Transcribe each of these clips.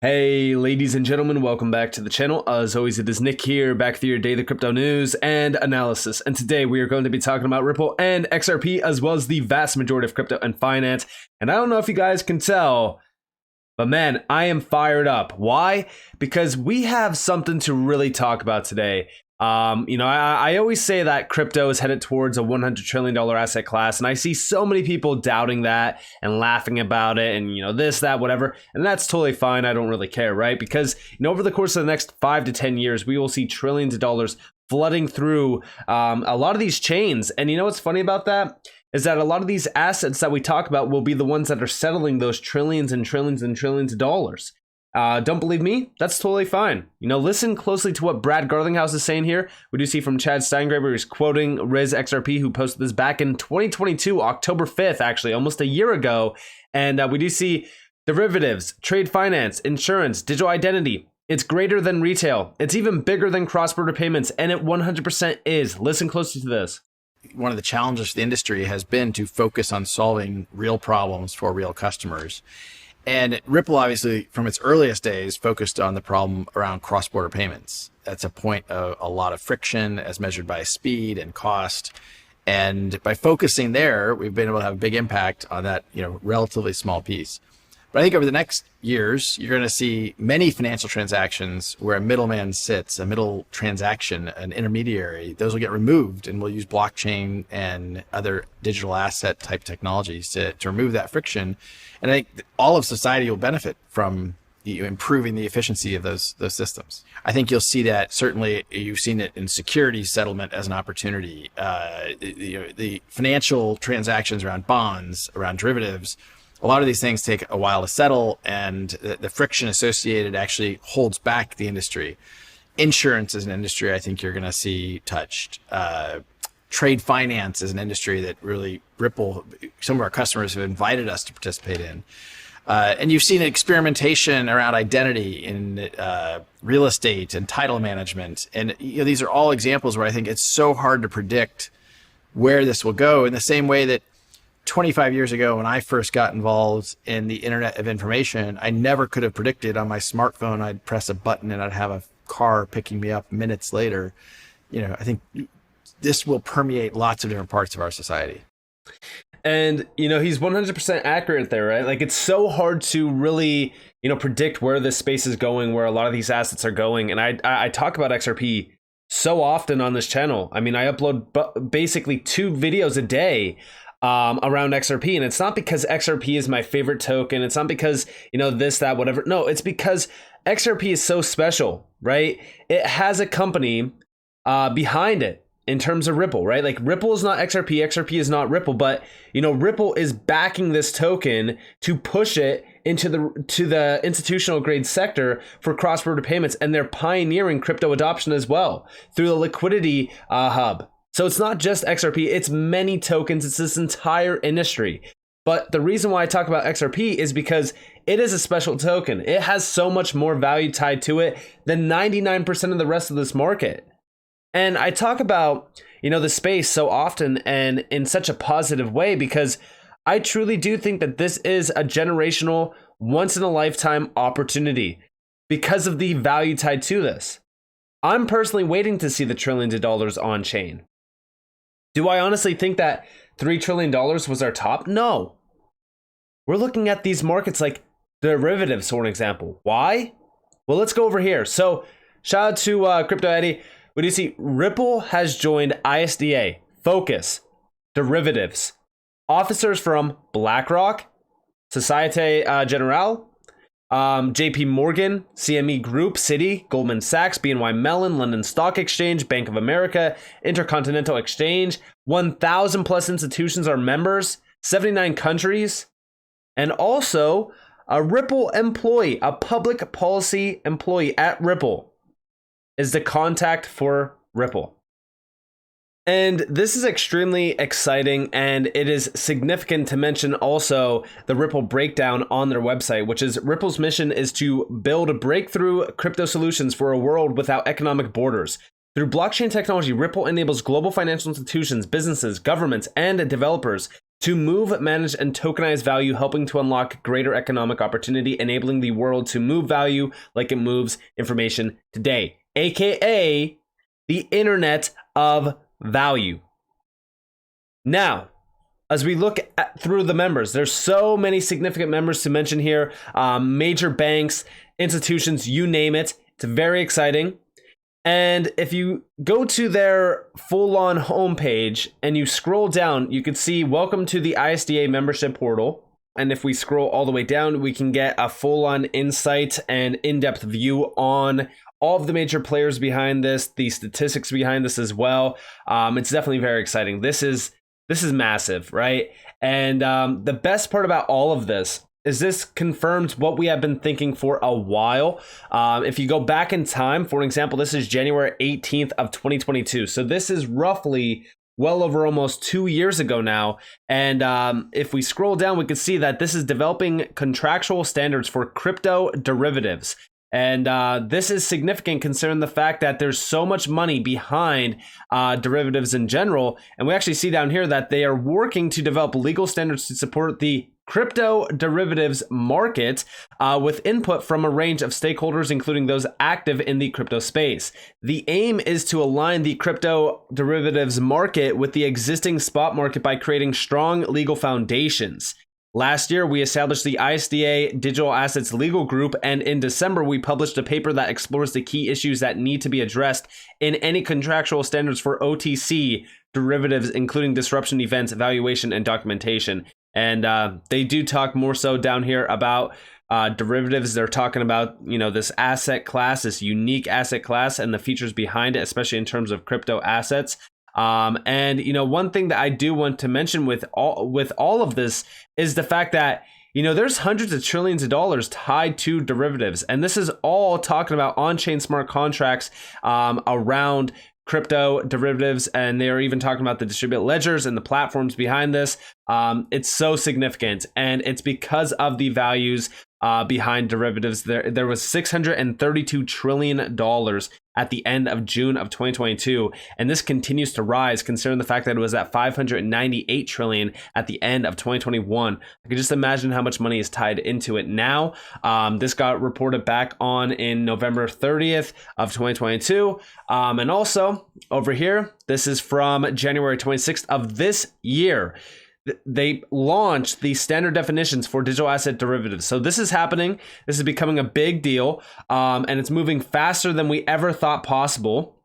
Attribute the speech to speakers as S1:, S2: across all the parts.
S1: Hey, ladies and gentlemen, welcome back to the channel. As always, it is Nick here, back with your daily crypto news and analysis. And today we are going to be talking about Ripple and XRP, as well as the vast majority of crypto and finance. And I don't know if you guys can tell, but man, I am fired up. Why? Because we have something to really talk about today. I always say that crypto is headed towards a $100 trillion asset class, and I see so many people doubting that and laughing about it and, this, that, whatever. And that's totally fine. I don't really care, right? Because, over the course of the next 5 to 10 years, we will see trillions of dollars flooding through a lot of these chains. And what's funny about that is that a lot of these assets that we talk about will be the ones that are settling those trillions and trillions and trillions of dollars. Don't believe me? That's totally fine. Listen closely to what Brad Garlinghouse is saying here. We do see from Chad Steingraber, he's quoting Riz XRP, who posted this back in 2022, October 5th, actually, almost a year ago. And we do see derivatives, trade finance, insurance, digital identity. It's greater than retail. It's even bigger than cross-border payments, and it 100% is. Listen closely to this.
S2: One of the challenges for the industry has been to focus on solving real problems for real customers. And Ripple, obviously, from its earliest days, focused on the problem around cross-border payments. That's a point of a lot of friction as measured by speed and cost. And by focusing there, we've been able to have a big impact on that, relatively small piece. But I think over the next years, you're going to see many financial transactions where a middleman sits, a middle transaction, an intermediary. Those will get removed, and we'll use blockchain and other digital asset type technologies to remove that friction. And I think all of society will benefit from improving the efficiency of those systems. I think you'll see that. Certainly, you've seen it in securities settlement as an opportunity. The financial transactions around bonds, around derivatives, a lot of these things take a while to settle, and the friction associated actually holds back the industry. Insurance is an industry I think you're going to see touched. Trade finance is an industry that really Ripple, some of our customers have invited us to participate in. And you've seen experimentation around identity in real estate and title management. And these are all examples where I think it's so hard to predict where this will go, in the same way that 25 years ago, when I first got involved in the Internet of Information, I never could have predicted on my smartphone I'd press a button and I'd have a car picking me up minutes later. I think this will permeate lots of different parts of our society.
S1: And, he's 100% accurate there, right? Like, it's so hard to really, predict where this space is going, where a lot of these assets are going. And I talk about XRP so often on this channel. I mean, I upload basically 2 videos a day around XRP. And it's not because XRP is my favorite token. It's not because, this, that, whatever. No, it's because XRP is so special, right? It has a company behind it in terms of Ripple, right? Like, Ripple is not XRP, XRP is not Ripple, but, Ripple is backing this token to push it into the institutional grade sector for cross-border payments. And they're pioneering crypto adoption as well through the liquidity hub. So it's not just XRP, it's many tokens, it's this entire industry. But the reason why I talk about XRP is because it is a special token. It has so much more value tied to it than 99% of the rest of this market. And I talk about, the space so often and in such a positive way, because I truly do think that this is a generational, once in a lifetime opportunity because of the value tied to this. I'm personally waiting to see the trillions of dollars on chain. Do I honestly think that $3 trillion was our top? No. We're looking at these markets like derivatives, for an example. Why? Well, let's go over here. So shout out to Crypto Eddie. We do see Ripple has joined ISDA, Focus, Derivatives, officers from BlackRock, Societe Generale, JP Morgan, CME Group, Citi, Goldman Sachs, BNY Mellon, London Stock Exchange, Bank of America, Intercontinental Exchange. 1,000 plus institutions are members, 79 countries, and also a Ripple employee, a public policy employee at Ripple is the contact for Ripple. And this is extremely exciting, and it is significant to mention also the Ripple breakdown on their website, which is Ripple's mission is to build breakthrough crypto solutions for a world without economic borders. Through blockchain technology, Ripple enables global financial institutions, businesses, governments, and developers to move, manage, and tokenize value, helping to unlock greater economic opportunity, enabling the world to move value like it moves information today, aka the Internet of Value. Now, as we look through the members, there's so many significant members to mention here, major banks, institutions, you name it. It's very exciting. And if you go to their full-on homepage and you scroll down, you can see welcome to the ISDA membership portal. And if we scroll all the way down, we can get a full-on insight and in-depth view on all of the major players behind this, the statistics behind this as well. It's definitely very exciting. This is massive, right? And the best part about all of this is this confirms what we have been thinking for a while. If you go back in time, for example, this is January 18th of 2022. So this is roughly well over almost 2 years ago now. And if we scroll down, we can see that this is developing contractual standards for crypto derivatives. And this is significant considering the fact that there's so much money behind derivatives in general. And we actually see down here that they are working to develop legal standards to support the crypto derivatives market with input from a range of stakeholders, including those active in the crypto space. The aim is to align the crypto derivatives market with the existing spot market by creating strong legal foundations. Last year, we established the ISDA Digital Assets Legal Group, and in December, we published a paper that explores the key issues that need to be addressed in any contractual standards for OTC derivatives, including disruption events, evaluation, and documentation. And they do talk more so down here about derivatives. They're talking about, this asset class, this unique asset class, and the features behind it, especially in terms of crypto assets. And one thing that I do want to mention with all of this is the fact that there's hundreds of trillions of dollars tied to derivatives, and this is all talking about on-chain smart contracts around crypto derivatives, and they're even talking about the distributed ledgers and the platforms behind this. It's so significant, and it's because of the values behind derivatives. There was $632 trillion at the end of June of 2022, and this continues to rise considering the fact that it was at $598 trillion at the end of 2021. I can just imagine how much money is tied into it now. This got reported back on in November 30th of 2022. And also over here, this is from January 26th of this year. They launched the standard definitions for digital asset derivatives. So this is happening. This is becoming a big deal, and it's moving faster than we ever thought possible.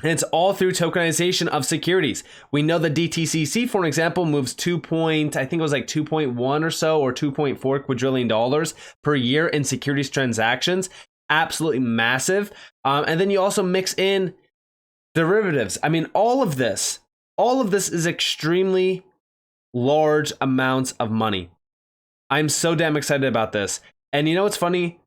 S1: And it's all through tokenization of securities. We know the DTCC, for example, moves 2.1 or so, or $2.4 quadrillion per year in securities transactions. Absolutely massive. And then you also mix in derivatives. I mean, all of this is extremely large amounts of money. I'm so damn excited about this. And what's funny?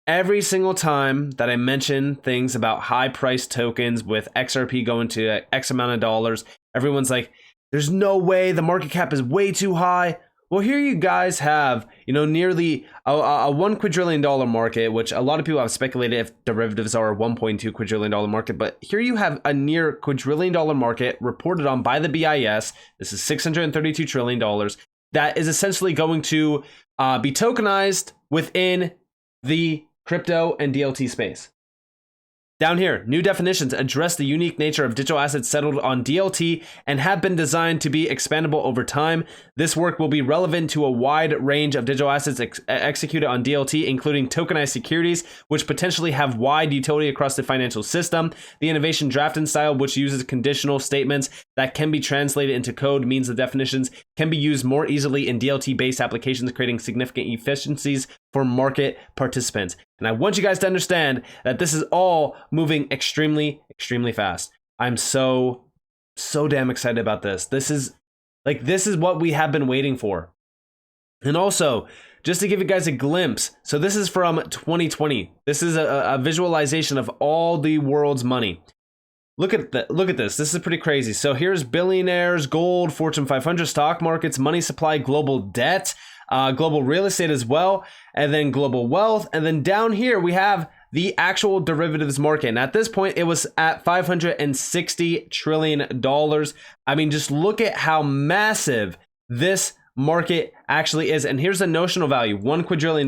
S1: Every single time that I mention things about high price tokens with XRP going to X amount of dollars, everyone's like, there's no way, the market cap is way too high. Well, here you guys have, nearly a $1 quadrillion market, which a lot of people have speculated if derivatives are a $1.2 quadrillion market. But here you have a near quadrillion dollar market reported on by the BIS. This is $632 trillion that is essentially going to be tokenized within the crypto and DLT space. Down here, new definitions address the unique nature of digital assets settled on DLT and have been designed to be expandable over time. This work will be relevant to a wide range of digital assets executed on DLT, including tokenized securities, which potentially have wide utility across the financial system. The innovation drafting style, which uses conditional statements that can be translated into code, means the definitions can be used more easily in DLT-based applications, creating significant efficiencies for market participants. And I want you guys to understand that this is all moving extremely, extremely fast. I'm so damn excited about this. This is what we have been waiting for. And also, just to give you guys a glimpse, so this is from 2020. This is a visualization of all the world's money. Look at this. This is pretty crazy. So here's billionaires, gold, Fortune 500, stock markets, money supply, global debt, global real estate as well, and then global wealth. And then down here, we have the actual derivatives market. And at this point, it was at $560 trillion. I mean, just look at how massive this market actually is. And here's the notional value, $1 quadrillion,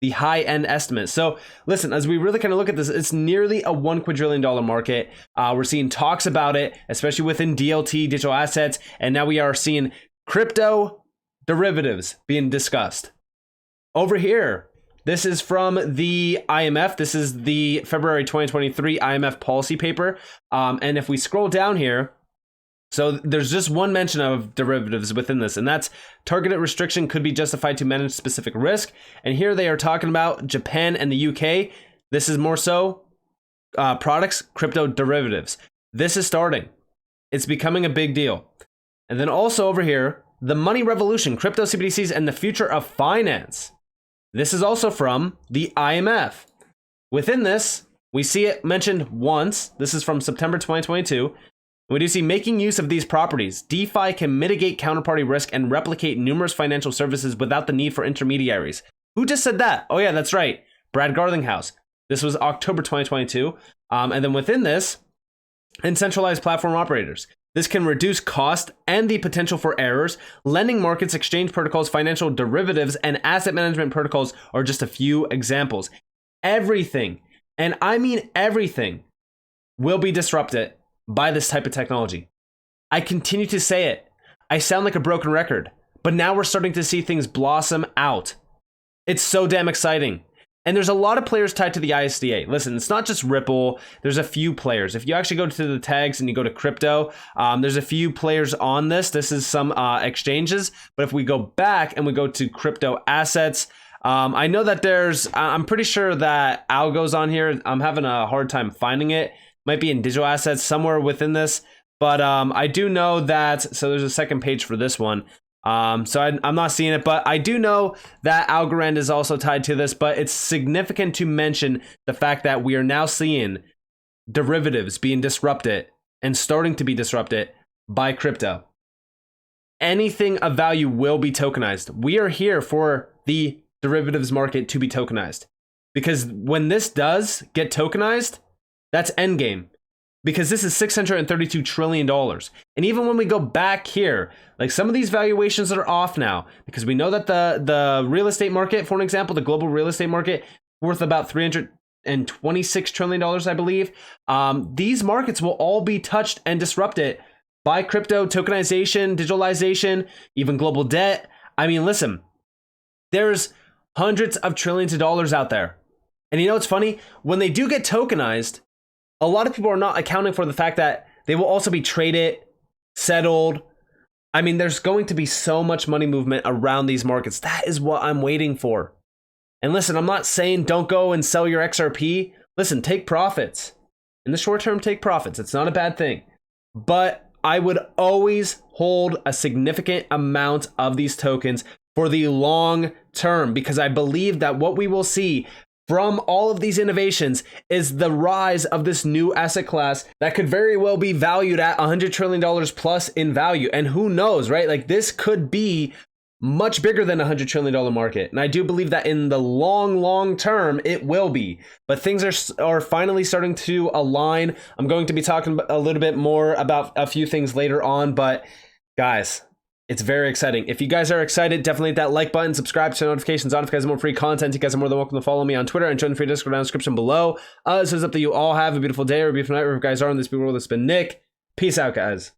S1: the high end estimate. So listen, as we really kind of look at this, it's nearly a $1 quadrillion market. We're seeing talks about it, especially within DLT, digital assets. And now we are seeing crypto derivatives being discussed. Over here, this is from the IMF. This is the February 2023 IMF policy paper. And if we scroll down here, so there's just one mention of derivatives within this, and that's targeted restriction could be justified to manage specific risk. And here they are talking about Japan and the UK. This is more so products, crypto derivatives. This is starting. It's becoming a big deal. And then also over here, the money revolution, crypto CBDCs and the future of finance. This is also from the IMF. Within this, we see it mentioned once. This is from September 2022. We do see making use of these properties. DeFi can mitigate counterparty risk and replicate numerous financial services without the need for intermediaries. Who just said that? Oh yeah, that's right. Brad Garlinghouse. This was October 2022. And then within this, and centralized platform operators. This can reduce cost and the potential for errors. Lending markets, exchange protocols, financial derivatives, and asset management protocols are just a few examples. Everything, and I mean everything, will be disrupted by this type of technology. I continue to say it. I sound like a broken record, but now we're starting to see things blossom out. It's so damn exciting. And there's a lot of players tied to the ISDA. Listen, it's not just Ripple. There's a few players. If you actually go to the tags and you go to crypto, there's a few players on this. This is some exchanges. But if we go back and we go to crypto assets, I know that I'm pretty sure that Algo's on here. I'm having a hard time finding it. Might be in digital assets somewhere within this. But I do know that, so there's a second page for this one. So I'm not seeing it, but I do know that Algorand is also tied to this, but it's significant to mention the fact that we are now seeing derivatives being disrupted and starting to be disrupted by crypto. Anything of value will be tokenized. We are here for the derivatives market to be tokenized, because when this does get tokenized, that's endgame. Because this is $632 trillion. And even when we go back here, like some of these valuations are off now, because we know that the real estate market, for an example, the global real estate market, worth about $326 trillion, I believe. These markets will all be touched and disrupted by crypto, tokenization, digitalization, even global debt. I mean, listen, there's hundreds of trillions of dollars out there. And you know what's funny? When they do get tokenized, a lot of people are not accounting for the fact that they will also be traded, settled. I mean, there's going to be so much money movement around these markets. That is what I'm waiting for. And listen, I'm not saying don't go and sell your XRP. Listen, take profits. In the short term, take profits. It's not a bad thing. But I would always hold a significant amount of these tokens for the long term, because I believe that what we will see from all of these innovations is the rise of this new asset class that could very well be valued at $100 trillion plus in value. And who knows, right? Like this could be much bigger than $100 trillion market. And I do believe that in the long term, it will be. But things are finally starting to align. I'm going to be talking a little bit more about a few things later on, but guys, it's very exciting. If you guys are excited, definitely hit that like button, subscribe, turn notifications on if you guys have more free content. You guys are more than welcome to follow me on Twitter and join the free Discord down in the description below. This is up to you all. Have a beautiful day or a beautiful night wherever you guys are in this big world. It's been Nick. Peace out, guys.